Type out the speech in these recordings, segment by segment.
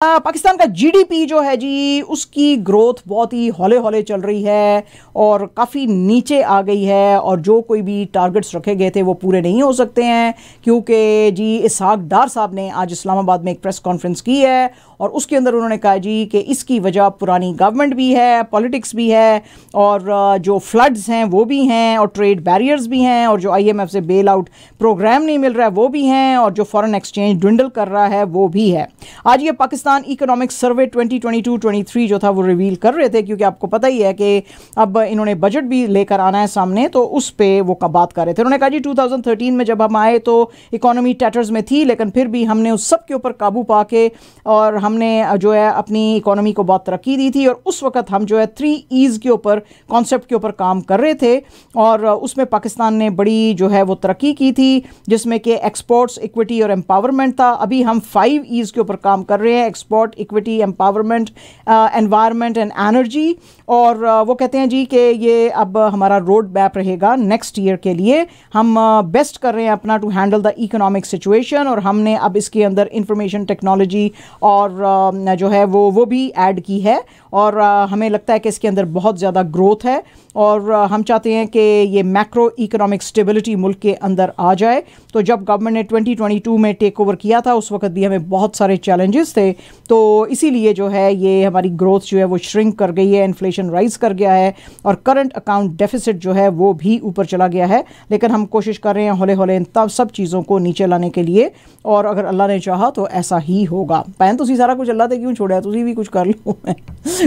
पाकिस्तान का जीडीपी जो है जी उसकी ग्रोथ बहुत ही हौले हौले चल रही है और काफ़ी नीचे आ गई है और जो कोई भी टारगेट्स रखे गए थे वो पूरे नहीं हो सकते हैं क्योंकि जी इसहाक डार साहब ने आज इस्लामाबाद में एक प्रेस कॉन्फ्रेंस की है और उसके अंदर उन्होंने कहा जी कि इसकी वजह पुरानी गवर्नमेंट भी है, पॉलिटिक्स भी है और जो फ्लड्स हैं वो भी हैं और ट्रेड बैरियर्स भी हैं और जो आईएमएफ से बेल आउट प्रोग्राम नहीं मिल रहा है वो भी हैं और जो फॉरेन एक्सचेंज ड्विंडल कर रहा है वो भी है। आज ये पाकिस्तान इकोनॉमिक सर्वे 2022-23 जो था वो रिवील कर रहे थे क्योंकि आपको पता ही है कि अब इन्होंने बजट भी लेकर आना है सामने, तो उस पे वो बात कर रहे थे। उन्होंने कहा जी 2013 में जब हम आए तो इकोनॉमी टैटर्स में थी लेकिन फिर भी हमने उस सब के ऊपर काबू पा के और हमने जो है अपनी इकोनॉमी को बहुत तरक्की दी थी और उस वक्त हम जो है 3 E's के ऊपर कॉन्सेप्ट के ऊपर काम कर रहे थे और उसमें पाकिस्तान ने बड़ी जो है वो तरक्की की थी जिसमें कि एक्सपोर्ट्स, इक्विटी और एम्पावरमेंट था। अभी हम 5 E's के ऊपर काम कर रहे हैं, export, equity, empowerment, environment and energy. और वो कहते हैं जी कि ये अब हमारा रोड मैप रहेगा नेक्स्ट ईयर के लिए। हम बेस्ट कर रहे हैं अपना to handle the economic situation और हमने अब इसके अंदर इंफॉर्मेशन टेक्नोलॉजी और जो है वो भी ऐड की है और हमें लगता है कि इसके अंदर बहुत ज़्यादा ग्रोथ है और हम चाहते हैं कि ये मैक्रो इकोनॉमिक स्टेबिलिटी मुल्क के अंदर आ जाए। तो जब गवर्नमेंट ने 2022 में टेक ओवर किया था उस वक्त भी हमें बहुत सारे चैलेंजेस थे, तो इसीलिए जो है ये हमारी ग्रोथ जो है वो श्रिंक कर गई है, इन्फ्लेशन राइज कर गया है और करंट अकाउंट डेफिसिट जो है वो भी ऊपर चला गया है। लेकिन हम कोशिश कर रहे हैं हौले हौले इन तब सब चीज़ों को नीचे लाने के लिए और अगर अल्लाह ने चाहा तो ऐसा ही होगा। भैन तुसी सारा कुछ अल्लाह ते क्यों छोड़ा, तुसी भी कुछ कर लो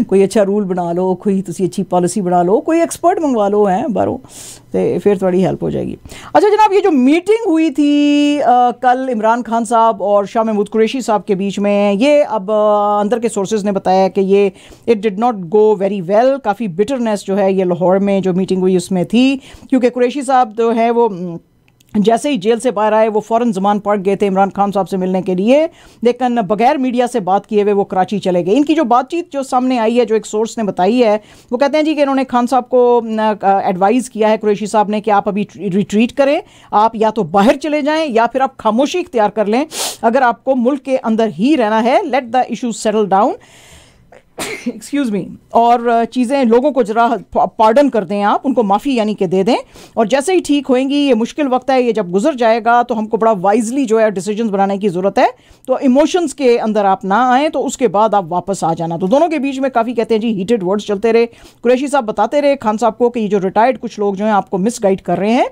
कोई अच्छा रूल बना लो, कोई तुसी अच्छी पॉलिसी बना लो, कोई एक्सपर्ट मंगवा लो हैं बाहरों, तो फिर थोड़ी हेल्प हो जाएगी। अच्छा जनाब, ये जो मीटिंग हुई थी कल इमरान खान साहब और शाह महमूद कुरैशी साहब के बीच में, ये अब अंदर के सोर्सेज ने बताया कि ये it did not go very well. काफ़ी बिटरनेस जो है ये लाहौर में जो मीटिंग हुई उसमें थी क्योंकि कुरैशी साहब जो है वो जैसे ही जेल से बाहर आए वो फ़ौरन ज़मान पड़ गए थे इमरान खान साहब से मिलने के लिए, लेकिन बगैर मीडिया से बात किए हुए वो कराची चले गए। इनकी जो बातचीत जो सामने आई है, जो एक सोर्स ने बताई है, वो कहते हैं जी कि इन्होंने खान साहब को एडवाइज़ किया है कुरैशी साहब ने कि आप अभी रिट्रीट करें, आप या तो बाहर चले जाएं या फिर आप खामोशी इख्तियार कर लें अगर आपको मुल्क के अंदर ही रहना है। Let the issue settle down excuse me, और चीज़ें लोगों को जरा पार्डन कर दें, आप उनको माफ़ी यानी कि दे दें और जैसे ही ठीक होएंगी, ये मुश्किल वक्त है, ये जब गुजर जाएगा तो हमको बड़ा वाइजली जो है डिसीजंस बनाने की ज़रूरत है। तो इमोशंस के अंदर आप ना आएँ, तो उसके बाद आप वापस आ जाना। तो दोनों के बीच में काफ़ी कहते हैं जी हीटेड वर्ड्स चलते रहे। कुरैशी साहब बताते रहे खान साहब को कि ये जो रिटायर्ड कुछ लोग जो हैं आपको मिसगाइड कर रहे हैं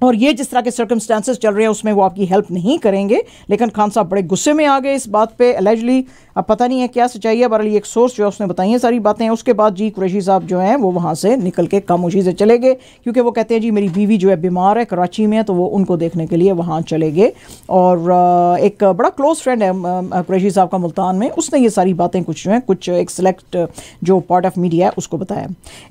और ये जिस तरह के सर्कमस्टांसेस चल रहे हैं उसमें वो आपकी हेल्प नहीं करेंगे। लेकिन खान साहब बड़े गुस्से में आ गए इस बात पे एलिजली। अब पता नहीं है क्या सच्चाई है, बहरहाल एक सोर्स जो है उसने बताई है सारी बातें। उसके बाद जी कुरैशी साहब जो हैं वो वहाँ से निकल के खामोशी से चले गए क्योंकि वो कहते हैं जी मेरी बीवी जो है बीमार है कराची में, तो वो उनको देखने के लिए वहाँ चले गए। और एक बड़ा क्लोज फ्रेंड है कुरैशी साहब का मुल्तान में, उसने ये सारी बातें कुछ जो है कुछ एक सिलेक्ट जो पार्ट ऑफ मीडिया है उसको बताया।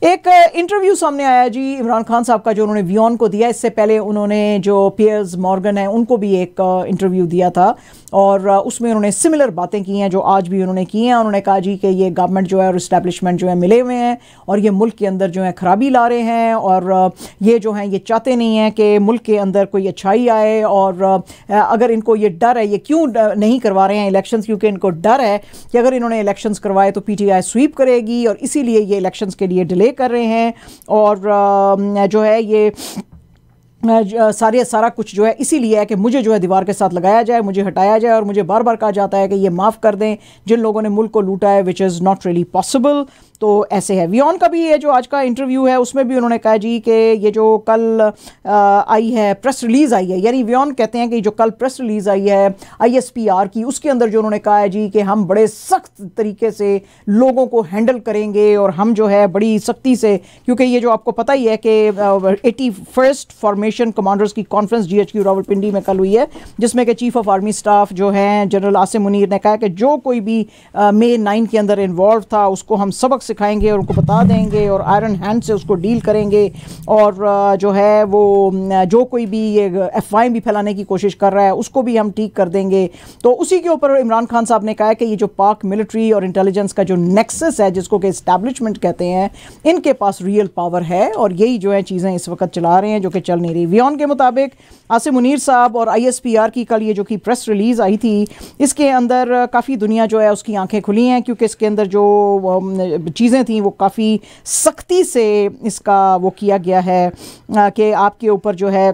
एक इंटरव्यू सामने आया जी इमरान खान साहब का जो उन्होंने वियॉन को दिया। इससे पहले उन्होंने जो पियर्स मॉर्गन है उनको भी एक इंटरव्यू दिया था और उसमें उन्होंने सिमिलर बातें की हैं जो आज भी उन्होंने की हैं। उन्होंने कहा जी कि ये गवर्नमेंट जो है और इस्टेब्लिशमेंट जो है मिले हुए हैं और ये मुल्क के अंदर जो है खराबी ला रहे हैं और ये जो हैं ये चाहते नहीं हैं कि मुल्क के अंदर कोई अच्छाई आए। और अगर इनको ये डर है, ये क्यों नहीं करवा रहे हैं इलेक्शंस, क्योंकि इनको डर है कि अगर इन्होंने इलेक्शंस करवाए तो पीटीआई स्वीप करेगी और इसीलिए ये इलेक्शंस के लिए डिले कर रहे हैं। और जो है ये सारा कुछ जो है इसीलिए है कि मुझे जो है दीवार के साथ लगाया जाए, मुझे हटाया जाए और मुझे बार बार कहा जाता है कि ये माफ़ कर दें जिन लोगों ने मुल्क को लूटा है, which is not really possible. तो ऐसे है। वियॉन का भी ये जो आज का इंटरव्यू है उसमें भी उन्होंने कहा जी कि ये जो कल आई है प्रेस रिलीज़ आई है, यानी वियॉन कहते हैं कि जो कल प्रेस रिलीज़ आई है ISPR की, उसके अंदर जो उन्होंने कहा है जी कि हम बड़े सख्त तरीके से लोगों को हैंडल करेंगे और हम जो है बड़ी सख्ती से, क्योंकि ये जो आपको पता ही है कि 81st फॉर्मेशन कमांडर्स की कॉन्फ्रेंस GHQ रावलपिंडी में कल हुई है जिसमें कि चीफ ऑफ आर्मी स्टाफ जो हैं जनरल आसिम मुनीर ने कहा कि जो कोई भी May 9 के अंदर इन्वॉल्व था उसको हम सबक सिखाएंगे और उनको बता देंगे और आयरन हैंड से उसको डील करेंगे, और जो है वो जो कोई भी ये अफवाहें भी फैलाने की कोशिश कर रहा है उसको भी हम ठीक कर देंगे। तो उसी के ऊपर इमरान खान साहब ने कहा है कि ये जो पाक मिलिट्री और इंटेलिजेंस का जो नेक्सस है, जिसको कि एस्टैब्लिशमेंट कहते हैं, इनके पास रियल पावर है और यही जो है चीज़ें इस वक्त चला रहे हैं जो कि चल नहीं रही। वियॉन के मुताबिक आसिम मुनीर साहब और ISPR की कल ये जो कि प्रेस रिलीज़ आई थी, इसके अंदर काफ़ी दुनिया जो है उसकी आंखें खुली हैं, क्योंकि इसके अंदर जो चीज़ें थी वो काफ़ी सख्ती से इसका वो किया गया है कि आपके ऊपर जो है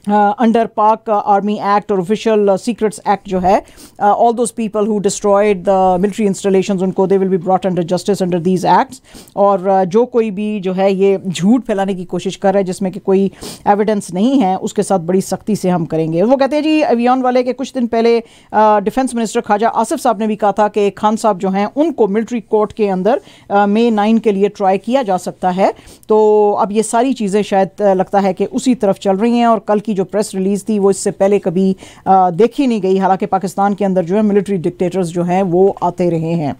अंडर पाक आर्मी एक्ट और ऑफिशियल सीक्रेट्स एक्ट जो है, all those people who destroyed the military installations, उनको they will be brought under justice under these acts. और जो कोई भी जो है ये झूठ फैलाने की कोशिश कर रहा है जिसमें कि कोई एविडेंस नहीं है, उसके साथ बड़ी सख्ती से हम करेंगे। वो कहते हैं जी अवियान वाले के कुछ दिन पहले डिफेंस मिनिस्टर ख्वाजा आसिफ साहब ने भी कहा था कि खान साहब जो हैं उनको मिलिट्री कोर्ट के अंदर May 9 के लिए ट्राई किया जा सकता है। तो अब ये सारी चीज़ें शायद लगता है कि उसी तरफ चल रही हैं, और कल की जो प्रेस रिलीज थी वो इससे पहले कभी देखी नहीं गई। हालांकि पाकिस्तान के अंदर जो है मिलिट्री डिक्टेटर्स जो हैं वो आते रहे हैं।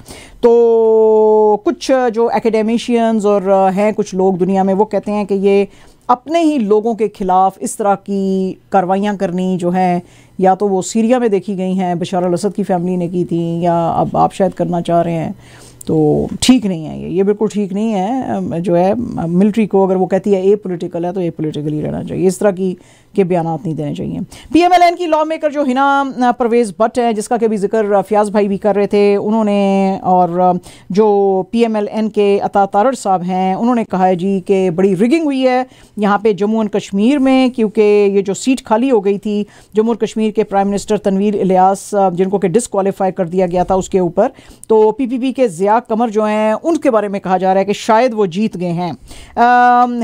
तो कुछ जो एकेडमिशियंस और हैं कुछ लोग दुनिया में, वो कहते हैं कि ये अपने ही लोगों के खिलाफ इस तरह की कार्रवाइयाँ करनी जो हैं, या तो वो सीरिया में देखी गई हैं, बशर अल असद की फैमिली ने की थी, या अब आप शायद करना चाह रहे हैं, तो ठीक नहीं है ये बिल्कुल ठीक नहीं है। जो है मिलिट्री को अगर वो कहती है ए पॉलिटिकल है तो ए पॉलिटिकल ही रहना चाहिए, इस तरह के बयानात नहीं देने चाहिए। PMLN की लॉ मेकर जो हिना परवेज़ भट्ट है, जिसका के भी जिक्र फयाज भाई भी कर रहे थे, उन्होंने, और जो PMLN के अता तारड़ साहब हैं, उन्होंने कहा है जी कि बड़ी रिगिंग हुई है यहाँ पे जम्मू एंड कश्मीर में, क्योंकि ये जो सीट खाली हो गई थी जम्मू और कश्मीर के प्राइम मिनिस्टर तनवीर इलियास, जिनको कि डिसक्वालीफाई कर दिया गया था उसके ऊपर, तो PPP के ज़िया कमर जो हैं उनके बारे में कहा जा रहा है कि शायद वो जीत गए हैं।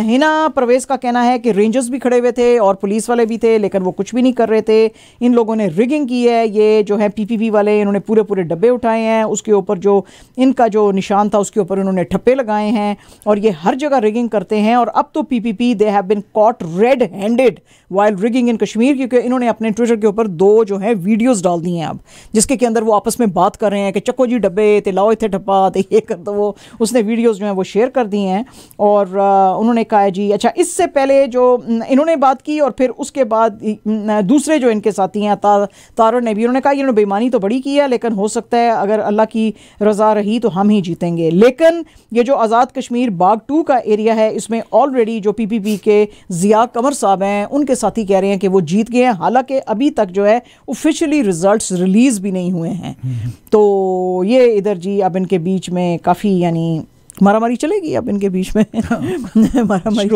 हिना परवेज़ का कहना है कि रेंजर्स भी खड़े हुए थे और पुलिस वाले भी थे, लेकिन वो कुछ भी नहीं कर रहे थे, इन लोगों ने रिगिंग की है। ये जो है PPP वाले, इन्होंने पूरे पूरे डब्बे उठाए हैं, उसके ऊपर जो इनका जो निशान था उसके ऊपर उन्होंने ठप्पे लगाए हैं, और ये हर जगह रिगिंग करते हैं। और अब तो PPP they have been caught red handed while rigging in Kashmir, क्योंकि इन्होंने अपने ट्विटर के ऊपर 2 जो है वीडियोस डाल दी हैं अब, जिसके के अंदर वो आपस में बात कर रहे हैं कि चक्को जी डब्बे ते लाओ इतने ठप्पा ते ये कर दो। वो उसने वीडियोस जो है वो शेयर कर दी हैं, और उन्होंने कहा है जी अच्छा, इससे पहले जो इन्होंने बात की और फिर उसके बाद दूसरे जो इनके साथी हैं तारड़ ने भी, उन्होंने कहा इन्होंने बेईमानी तो बड़ी की है, लेकिन हो सकता है अगर अल्लाह की रज़ा रही तो हम ही जीतेंगे। लेकिन ये जो आज़ाद कश्मीर बाग 2 का एरिया है, इसमें ऑलरेडी जो PPP के ज़िया कमर साहब हैं उनके साथी कह रहे हैं कि वो जीत गए हैं, हालांकि अभी तक जो है ऑफिशियली रिजल्ट्स रिलीज भी नहीं हुए हैं। तो ये इधर जी अब इनके बीच में काफ़ी यानी मारामारी चलेगी अब इनके बीच में मारामारी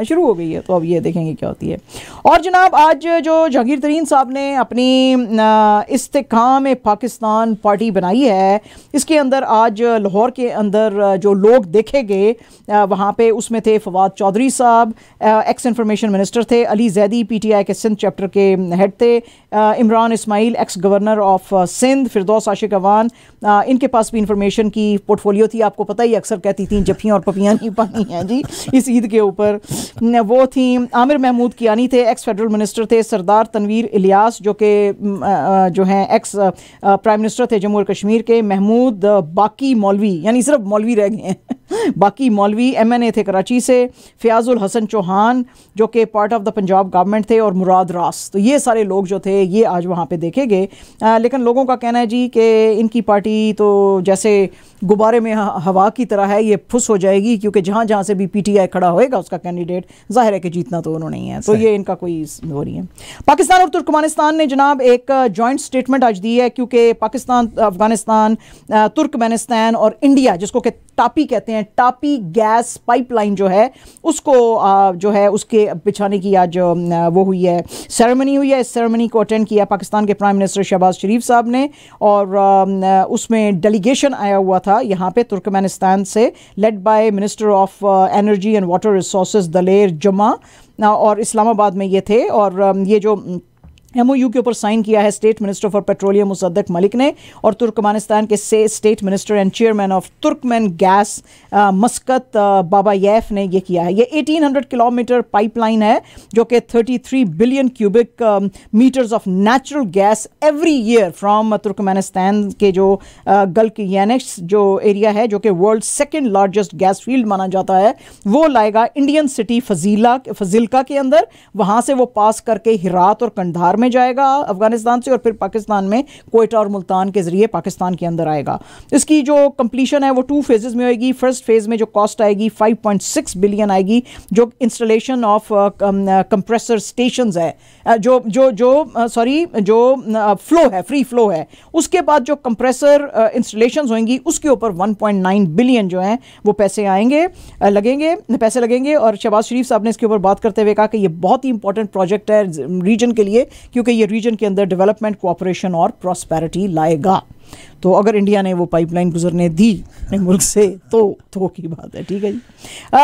शुरू हो गई है। तो अब ये देखेंगे क्या होती है। और जनाब आज जो जहांगीर तरीन साहब ने अपनी इस्तेकाम पाकिस्तान पार्टी बनाई है, इसके अंदर आज लाहौर के अंदर जो लोग देखे गए वहाँ पे, उसमें थे फवाद चौधरी साहब, एक्स इंफॉर्मेशन मिनिस्टर थे, अली जैदी PTI के सिंध चैप्टर के हेड थे, Imran Ismail ex governor of Sindh, Firdous Ashiq Awan, इनके पास भी इंफॉर्मेशन की पोर्टफोलियो थी। आपको पता ही अक्सर कहती थी जफियाँ और पपियाँ नहीं पानी हैं जी इस ईद के ऊपर, वो थी। आमिर महमूद कियानी थे, एक्स फेडरल मिनिस्टर थे, सरदार तनवीर इलियास जो कि जो हैं एक्स प्राइम मिनिस्टर थे जम्मू और कश्मीर के, महमूद बाकी मौलवी, यानी सिर्फ मौलवी रह गए हैं बाकी मौलवी MNA थे कराची से, फयाजुल हसन चौहान जो कि part of the Punjab government थे, और मुराद रास। तो ये सारे लोग जो थे ये आज वहाँ पे देखे गए। लेकिन लोगों का कहना है जी कि इनकी पार्टी तो जैसे गुब्बारे में हवा की तरह है, ये फुस हो जाएगी, क्योंकि जहाँ जहाँ से भी PTI खड़ा होएगा उसका कैंडिडेट जाहिर है कि जीतना तो उन्होंने ही है। तो ये इनका कोई हो रही है। पाकिस्तान और तुर्कमेनिस्तान ने जनाब एक जॉइंट स्टेटमेंट आज दी है, क्योंकि पाकिस्तान, अफगानिस्तान, तुर्कमेनिस्तान और इंडिया, जिसको कि टापी कहते हैं, टापी गैस पाइपलाइन जो है उसको जो है उसके बिछाने की आज वो हुई है, सेरेमनी हुई है। इस सेरेमनी को अटेंड किया पाकिस्तान के प्राइम मिनिस्टर शहबाज शरीफ साहब ने, और उसमें डेलीगेशन आया हुआ था यहाँ पे तुर्कमेनिस्तान से, led by minister of energy and water resources Daler Jama, और इस्लामाबाद में ये थे। और ये जो MOU के ऊपर साइन किया है state minister for petroleum Musadik Malik ने और तुर्कमेनिस्तान के state minister and chairman of Turkmen gas Maksat Babayev ने ये किया है। ये 1800 किलोमीटर पाइपलाइन है जो कि 33 billion cubic metres of natural gas every year from Turkmenistan के जो गल्फ यानेक्स जो एरिया है जो कि world second largest gas field माना जाता है वो लाएगा इंडियन सिटी फजीलका के अंदर। वहाँ से वो पास करके हिरात और कंधार में जाएगा अफगानिस्तान से और फिर पाकिस्तान में कोयटा और मुल्तान के जरिए पाकिस्तान के अंदर आएगा। इसकी जो कंप्लीशन है वो 2 फेजेस में होगी। फर्स्ट फेज में जो कॉस्ट आएगी 5.6 बिलियन आएगी जो इंस्टॉलेशन ऑफ कंप्रेसर स्टेशंस है जो जो जो सॉरी जो फ्लो है फ्री फ्लो है। उसके बाद जो कंप्रेसर इंस्टॉलेशंस होंगी उसके ऊपर 1.9 बिलियन जो है वो पैसे लगेंगे। और शहबाज शरीफ साहब ने इसके ऊपर बात करते हुए कहा कि ये बहुत ही इंपॉर्टेंट प्रोजेक्ट है रीजन के लिए क्योंकि ये रीजन के अंदर डेवलपमेंट कोऑपरेशन और प्रॉस्पेरिटी लाएगा। तो अगर इंडिया ने वो पाइपलाइन गुजरने दी अपने मुल्क से तो की बात है। ठीक है जी।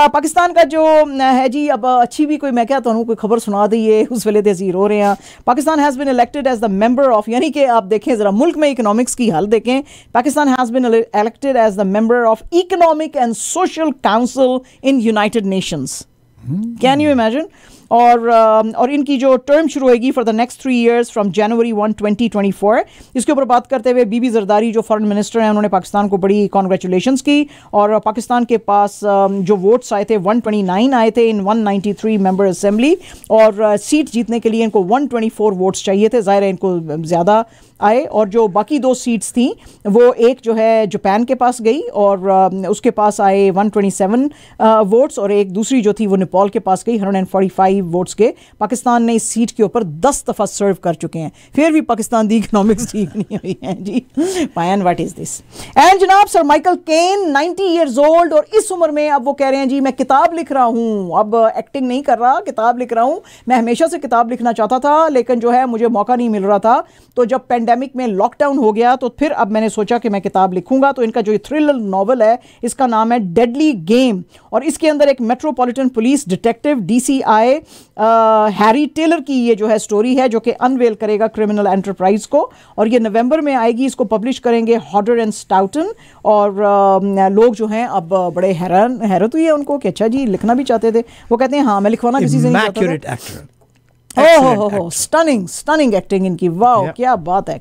पाकिस्तान का जो है जी अब अच्छी भी कोई मैं क्या कहता हूँ कोई खबर सुना दी है उस वेले ते असीं रो रहे हैं। Pakistan has been elected as the member of यानी कि आप देखें ज़रा मुल्क में इकोनॉमिक्स की हाल देखें। Pakistan has been elected as the member of economic and social council in United Nations. Can you imagine. और इनकी जो टर्म शुरू होगी फॉर द नेक्स्ट 3 years फ्रॉम January 1, 2024। इसके ऊपर बात करते हुए बीबी जरदारी जो फॉरेन मिनिस्टर हैं उन्होंने पाकिस्तान को बड़ी कॉन्ग्रेचुलेशंस की और पाकिस्तान के पास जो वोट्स आए थे 129 आए थे इन 193 मेंबर असेंबली और सीट जीतने के लिए इनको 124 वोट्स चाहिए थे। ज़ाहिर है इनको ज़्यादा आए और जो बाकी 2 सीट्स थी वो एक जो है जापान के पास गई और उसके पास आए 127 वोट्स और एक दूसरी जो थी वो नेपाल के पास गई 145 वोट्स के। पाकिस्तान ने इस सीट के ऊपर 10 दफ़ा सर्व कर चुके हैं फिर भी पाकिस्तान दी इकोनॉमिक्स ठीक नहीं हुई है जी। पायन व्हाट इज दिस। एंड जनाब sir Michael Caine 90 years old और इस उम्र में अब वो कह रहे हैं जी मैं किताब लिख रहा हूँ अब एक्टिंग नहीं कर रहा किताब लिख रहा हूँ। मैं हमेशा से किताब लिखना चाहता था लेकिन जो है मुझे मौका नहीं मिल रहा था तो जब पेंडेमिक में लॉकडाउन हो गया तो फिर अब मैंने सोचा कि मैं किताब लिखूंगा। तो इनका जो थ्रिलर नॉवल है इसका नाम है डेडली गेम और इसके अंदर एक metropolitan police detective DCI Harry Taylor की ये जो है स्टोरी है जो कि अनवेल करेगा क्रिमिनल एंटरप्राइज को और ये नवंबर में आएगी। इसको पब्लिश करेंगे हॉडर एंड स्टाउटन और लोग जो हैं अब बड़े हैरत हुई है उनको कि अच्छा जी लिखना भी चाहते थे। वो कहते हैं हाँ मैं लिखवाना किसी से नहीं चाहता था। ओह स्टनिंग एक्टिंग इनकी वाह क्या बात है।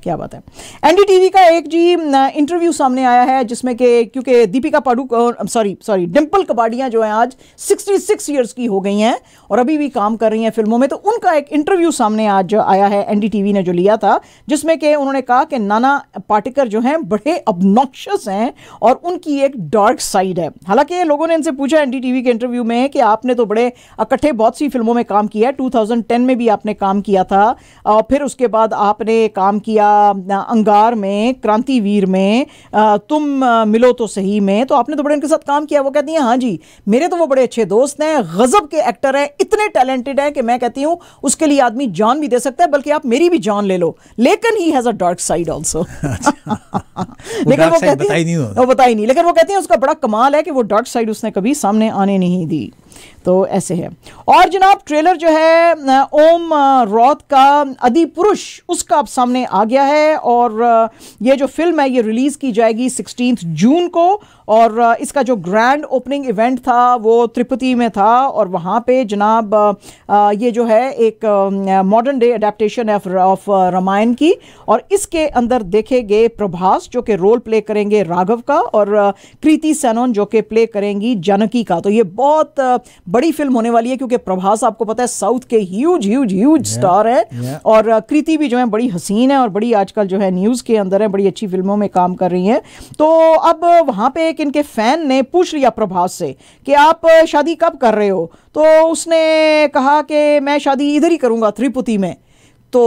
NDTV का एक जी इंटरव्यू सामने आया है जिसमें कि क्योंकि दीपिका पादुकोण सॉरी डिम्पल कपाड़िया जो है आज 66 years की हो गई हैं और अभी भी काम कर रही हैं फिल्मों में। तो उनका एक इंटरव्यू सामने आज आया है NDTV ने जो लिया था जिसमें कि उन्होंने कहा कि नाना पाटेकर जो हैं बड़े ऑब्नॉक्शियस हैं और उनकी एक डार्क साइड है। हालांकि लोगों ने इनसे पूछा NDTV के इंटरव्यू में कि आपने तो बड़े इकट्ठे बहुत सी फिल्मों में काम किया है 2010 में भी आपने काम किया था और फिर उसके बाद आपने काम किया अंगार में क्रांतिवीर में तुम मिलो तो सही में तो आपने तो बड़े उनके साथ काम किया। वो कहती हैं हाँ जी मेरे तो वो बड़े अच्छे दोस्त हैं गजब के एक्टर हैं इतने टैलेंटेड हैं कि मैं कहती हूँ उसके लिए आदमी जान भी दे सकता है बल्कि आप मेरी भी जान ले लो लेकिन he has a dark side also. लेकिन वो बताई नहीं लेकिन वो कहती हैं उसका बड़ा कमाल है कि वो डार्क साइड उसने कभी सामने आने नहीं दी। तो ऐसे है। और जनाब ट्रेलर जो है ओम रॉथ का आदि पुरुष उसका अब सामने आ गया है और ये जो फिल्म है ये रिलीज की जाएगी 16 जून को और इसका जो ग्रैंड ओपनिंग इवेंट था वो त्रिपुति में था और वहाँ पे जनाब ये जो है एक modern day adaptation of Ramayana की और इसके अंदर देखे गए प्रभास जो कि रोल प्ले करेंगे राघव का और कृति सेनन जो कि प्ले करेंगी जानकी का। तो ये बहुत बड़ी फिल्म होने वाली है क्योंकि प्रभास आपको पता है साउथ के ह्यूज स्टार है और कृति भी जो है बड़ी हसीन है और बड़ी आजकल जो है न्यूज़ के अंदर है बड़ी अच्छी फिल्मों में काम कर रही हैं। तो अब वहाँ पे एक इनके फैन ने पूछ लिया प्रभास से कि आप शादी कब कर रहे हो तो उसने कहा कि मैं शादी इधर ही करूँगा त्रिपुति में। तो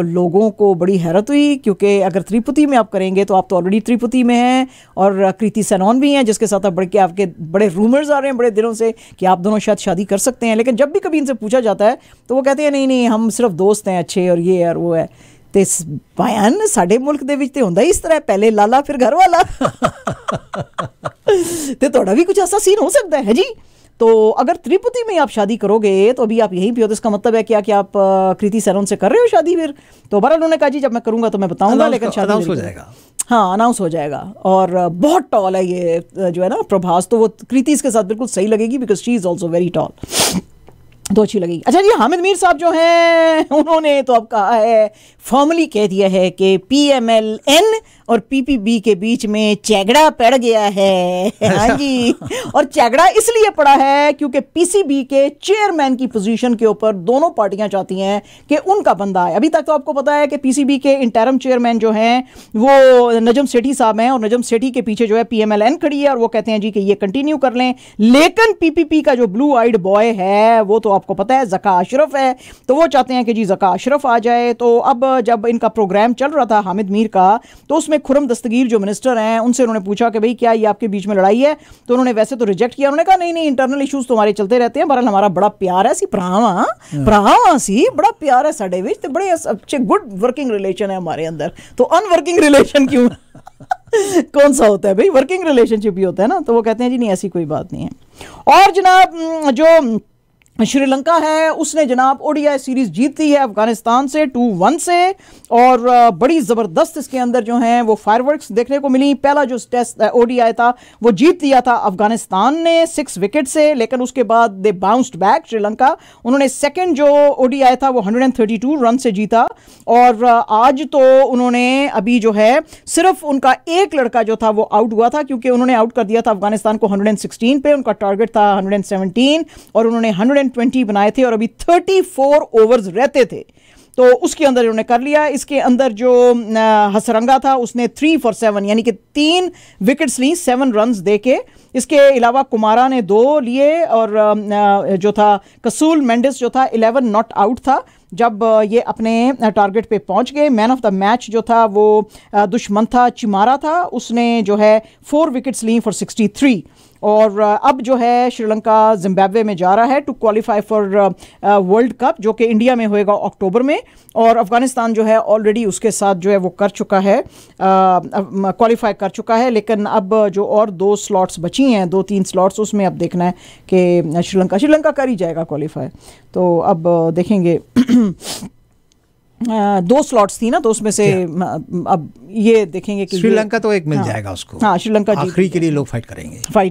लोगों को बड़ी हैरत हुई क्योंकि अगर त्रिपुति में आप करेंगे तो आप तो ऑलरेडी त्रिपुति में हैं और कृति सेनन भी हैं जिसके साथ आपके बड़े रूमर्स आ रहे हैं बड़े दिनों से कि आप दोनों शायद शादी कर सकते हैं। लेकिन जब भी कभी इनसे पूछा जाता है तो वो कहते हैं नहीं हम सिर्फ दोस्त हैं अच्छे और ये और वो है। ਤੇ ਬयान ਸਾਡੇ ਮੁਲਕ ਦੇ ਵਿੱਚ ਤੇ ਹੁੰਦਾ ਇਸ ਤਰ੍ਹਾਂ ਪਹਿਲੇ ਲਾਲਾ ਫਿਰ ਘਰ ਵਾਲਾ ਤੇ ਤੁਹਾਡਾ ਵੀ ਕੁਝ ਐਸਾ ਸੀਨ ਹੋ ਸਕਦਾ ਹੈ ਜੀ। तो अगर त्रिपुटी में आप शादी करोगे तो अभी आप यहीं पे हो, तो इसका मतलब है क्या कि आप कृति सेनन से कर रहे हो शादी फिर? तो बहरहाल उन्होंने कहा जी जब मैं करूंगा तो मैं बताऊंगा, लेकिन शादी हो जाएगा। हाँ, अनाउंस हो जाएगा। और बहुत टॉल है ये जो है ना प्रभास, तो वो कृति के साथ बिल्कुल सही लगेगी, because she is also very tall, तो अच्छी लगेगी। अच्छा जी, हामिद मीर साहब जो हैं उन्होंने तो अब कहा है, फॉर्मली कह दिया है कि PMLN और PPB के बीच में झगड़ा पड़ गया है। हाँ जी, और झगड़ा इसलिए पड़ा है क्योंकि PCB के चेयरमैन की पोजीशन के ऊपर दोनों पार्टियां चाहती हैं कि उनका बंदा है। अभी तक तो आपको पता है कि PCB के इंटरम चेयरमैन जो हैं वो नजम सेठी साहब हैं, और नजम सेठी के पीछे जो है PMLN खड़ी है, और वो कहते हैं जी कि ये कंटिन्यू कर लें। लेकिन PPP का जो ब्लू आइड बॉय है वो तो आपको पता है ज़का अशरफ है, तो वो चाहते हैं कि जी ज़का अशरफ आ जाए। तो अब जब इनका प्रोग्राम चल रहा था हामिद मीर का, तो उसमें खुरम दस्तगीर जो मिनिस्टर हैं उनसे उन्होंने पूछा कि भाई क्या ये आपके बीच में लड़ाई है? तो उन्होंने वैसे तो रिजेक्ट किया, उन्होंने कहा नहीं नहीं, इंटरनल इश्यूज तो हमारे चलते रहते हैं, बहरहाल हमारा बड़ा प्यार है सी भरावां सी बड़ा प्यार है साडे विच, ते बड़े अच्छे गुड वर्किंग रिलेशन है हमारे अंदर, तो अनवर्किंग रिलेशन क्यों? कौन सा होता है भाई, वर्किंग रिलेशनशिप ही होता है ना। तो वो कहते हैं जी नहीं ऐसी कोई बात नहीं है। और जनाब जो श्रीलंका है उसने जनाब ODI सीरीज जीत ली है अफगानिस्तान से 2-1 से, और बड़ी ज़बरदस्त इसके अंदर जो हैं वो फायरवर्क्स देखने को मिली। पहला जो टेस्ट ODI था वो जीत लिया था अफगानिस्तान ने 6 विकेट से, लेकिन उसके बाद दे बाउंस्ड बैक श्रीलंका। उन्होंने सेकंड जो ODI था वो 132 रन से जीता, और आज तो उन्होंने अभी जो है सिर्फ उनका एक लड़का जो था वो आउट हुआ था, क्योंकि उन्होंने आउट कर दिया था अफगानिस्तान को 116 पे, उनका टारगेट था 117 और उन्होंने 120 बनाए थे, और अभी 34 ओवर्स रहते थे, तो उसके अंदर उन्होंने कर लिया। इसके अंदर जो हसरंगा था उसने 3 for 7 यानी कि 3 विकेट्स ली 7 रन्स देके। इसके अलावा कुमारा ने 2 लिए, और जो था कसूल मेंडिस जो था 11 नॉट आउट था जब ये अपने टारगेट पे पहुंच गए। मैन ऑफ द मैच जो था वो दुश्मन था चिमारा था, उसने जो है 4 विकेट्स ली फॉर 63। और अब जो है श्रीलंका जिम्बाब्वे में जा रहा है to qualify for world cup, जो कि इंडिया में होएगा अक्टूबर में, और अफगानिस्तान जो है ऑलरेडी उसके साथ जो है वो कर चुका है, क्वालिफाई कर चुका है। लेकिन अब जो और 2 स्लॉट्स बची हैं, 2-3 स्लॉट्स, उसमें अब देखना है कि श्रीलंका कर ही जाएगा क्वालिफाई। तो अब देखेंगे 2 स्लॉट्स थी ना, तो उसमें से अब ये देखेंगे कि श्रीलंका तो एक मिल जाएगा उसको। हाँ, श्रीलंका आखिरी के लिए लोग फाइट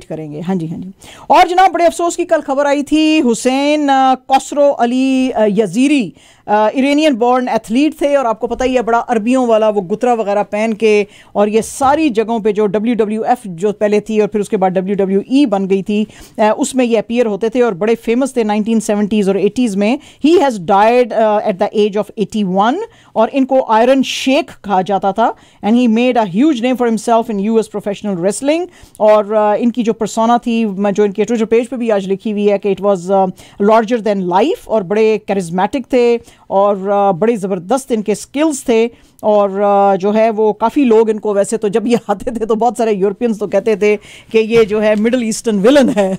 करेंगे। हाँ जी। और जनाब बड़े अफसोस की कल खबर आई थी, Hossein Khosrow Ali Vaziri Iranian born athlete थे, और आपको पता ही है बड़ा अरबियों वाला वो गुतरा वगैरह पहन के, और ये सारी जगहों पे जो WWF जो पहले थी और फिर उसके बाद WWE बन गई थी, उसमें ये अपीयर होते थे और बड़े फेमस थे 1970s और 80s में। He has died at the age of 81, और इनको आयरन शेख कहा जाता था, and he made a huge name for himself in US professional wrestling. और इनकी जो पर्सोना थी, जो इनके ट्विटर पेज पे भी आज लिखी हुई है कि it was larger than life, और बड़े कैरिज्मेटिक थे, और बड़े ज़बरदस्त इनके स्किल्स थे, और जो है वो काफ़ी लोग इनको, वैसे तो जब ये आते थे तो बहुत सारे यूरोपियंस तो कहते थे कि ये जो है मिडल ईस्टर्न विलन है।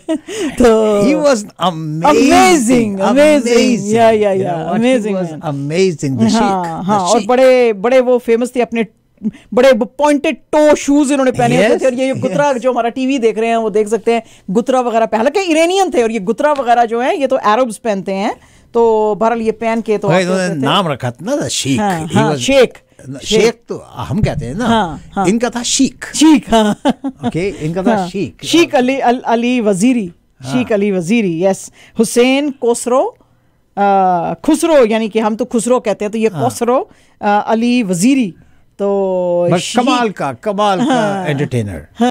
तो he was amazing, हाँ, और बड़े वो फेमस थे, अपने बड़े पॉइंटेड टो शूज इन्होंने पहने हुए थे, और ये गुतरा जो हमारा टीवी देख रहे हैं वो देख सकते हैं, गुतरा वगैरह पहले के इरानियन थे, और ये गुतरा वगैरह जो है ये तो अरब्स पहनते हैं। तो बहरहाल ये पहन के तो नाम रखा था ना शेख। हाँ, शेख तो हम कहते हैं ना, इनका था शीख। ओके, इनका था शेख अली वजीरी, शेख अली वजीरी, यस। हुसैन कोसरो खुसरो, यानी कि हम तो खुसरो कहते हैं, तो ये कोसरो अली वजीरी, तो कमाल का एंटरटेनर।